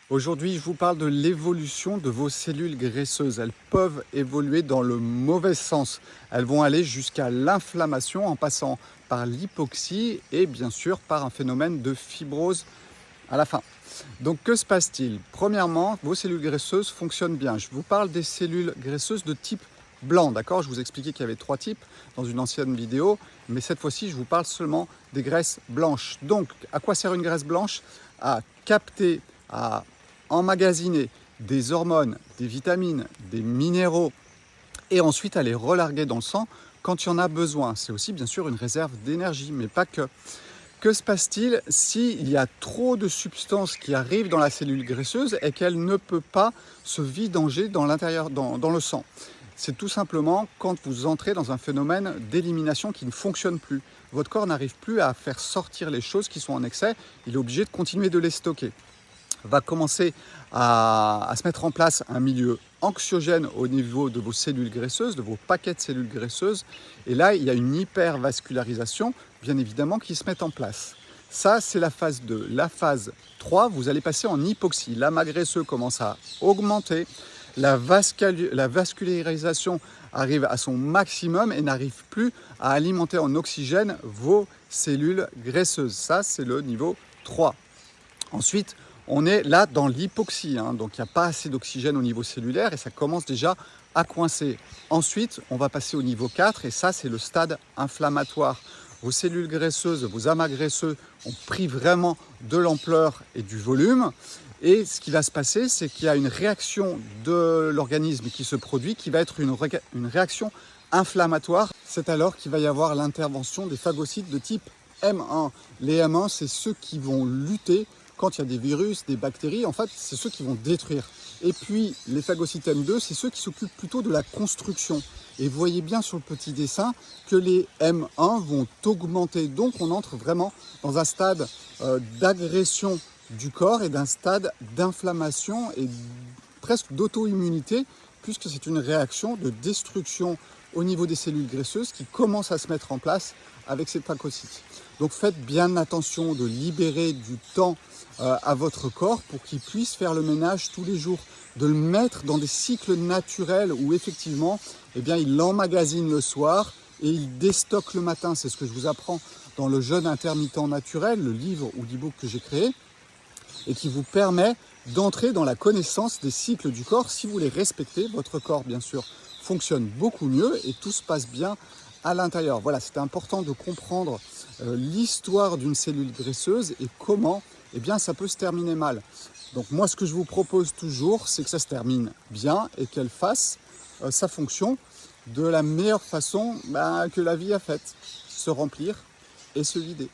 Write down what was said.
Aujourd'hui, je vous parle de l'évolution de vos cellules graisseuses. Elles peuvent évoluer dans le mauvais sens. Elles vont aller jusqu'à l'inflammation en passant par l'hypoxie et bien sûr par un phénomène de fibrose à la fin. Donc que se passe-t-il? Premièrement, vos cellules graisseuses fonctionnent bien. Je vous parle des cellules graisseuses de type blanc, d'accord? Je vous expliquais qu'il y avait 3 types dans une ancienne vidéo, mais cette fois-ci, je vous parle seulement des graisses blanches. Donc, à quoi sert une graisse blanche? À capter, à emmagasiner des hormones, des vitamines, des minéraux et ensuite à les relarguer dans le sang quand il y en a besoin. C'est aussi bien sûr une réserve d'énergie, mais pas que. Que se passe-t-il s'il y a trop de substances qui arrivent dans la cellule graisseuse et qu'elle ne peut pas se vidanger dans l'intérieur, dans le sang? C'est tout simplement quand vous entrez dans un phénomène d'élimination qui ne fonctionne plus. Votre corps n'arrive plus à faire sortir les choses qui sont en excès, il est obligé de continuer de les stocker. Va commencer à se mettre en place un milieu anxiogène au niveau de vos cellules graisseuses, de vos paquets de cellules graisseuses. Et là, il y a une hypervascularisation, bien évidemment, qui se met en place. Ça, c'est la phase 2. La phase 3, vous allez passer en hypoxie. L'amas graisseux commence à augmenter. La vascularisation arrive à son maximum et n'arrive plus à alimenter en oxygène vos cellules graisseuses. Ça, c'est le niveau 3. Ensuite, on est là dans l'hypoxie, donc il n'y a pas assez d'oxygène au niveau cellulaire et ça commence déjà à coincer. Ensuite, on va passer au niveau 4 et ça, c'est le stade inflammatoire. Vos cellules graisseuses, vos amas graisseux ont pris vraiment de l'ampleur et du volume. Et ce qui va se passer, c'est qu'il y a une réaction de l'organisme qui se produit, qui va être une réaction inflammatoire. C'est alors qu'il va y avoir l'intervention des phagocytes de type M1. Les M1, c'est ceux qui vont lutter quand il y a des virus, des bactéries, en fait, c'est ceux qui vont détruire. Et puis, les phagocytes M2, c'est ceux qui s'occupent plutôt de la construction. Et vous voyez bien sur le petit dessin que les M1 vont augmenter. Donc, on entre vraiment dans un stade d'agression du corps et d'un stade d'inflammation et presque d'auto-immunité, puisque c'est une réaction de destruction au niveau des cellules graisseuses qui commence à se mettre en place avec ces phagocytes. Donc faites bien attention de libérer du temps à votre corps pour qu'il puisse faire le ménage tous les jours, de le mettre dans des cycles naturels où effectivement il l'emmagasine le soir et il déstocke le matin. C'est ce que je vous apprends dans le jeûne intermittent naturel, le livre ou l'e-book que j'ai créé et qui vous permet d'entrer dans la connaissance des cycles du corps. Si vous les respectez, votre corps bien sûr fonctionne beaucoup mieux et tout se passe bien à l'intérieur. Voilà, c'était important de comprendre l'histoire d'une cellule graisseuse et comment ça peut se terminer mal. Donc moi, ce que je vous propose toujours, c'est que ça se termine bien et qu'elle fasse sa fonction de la meilleure façon que la vie a faite, se remplir et se vider.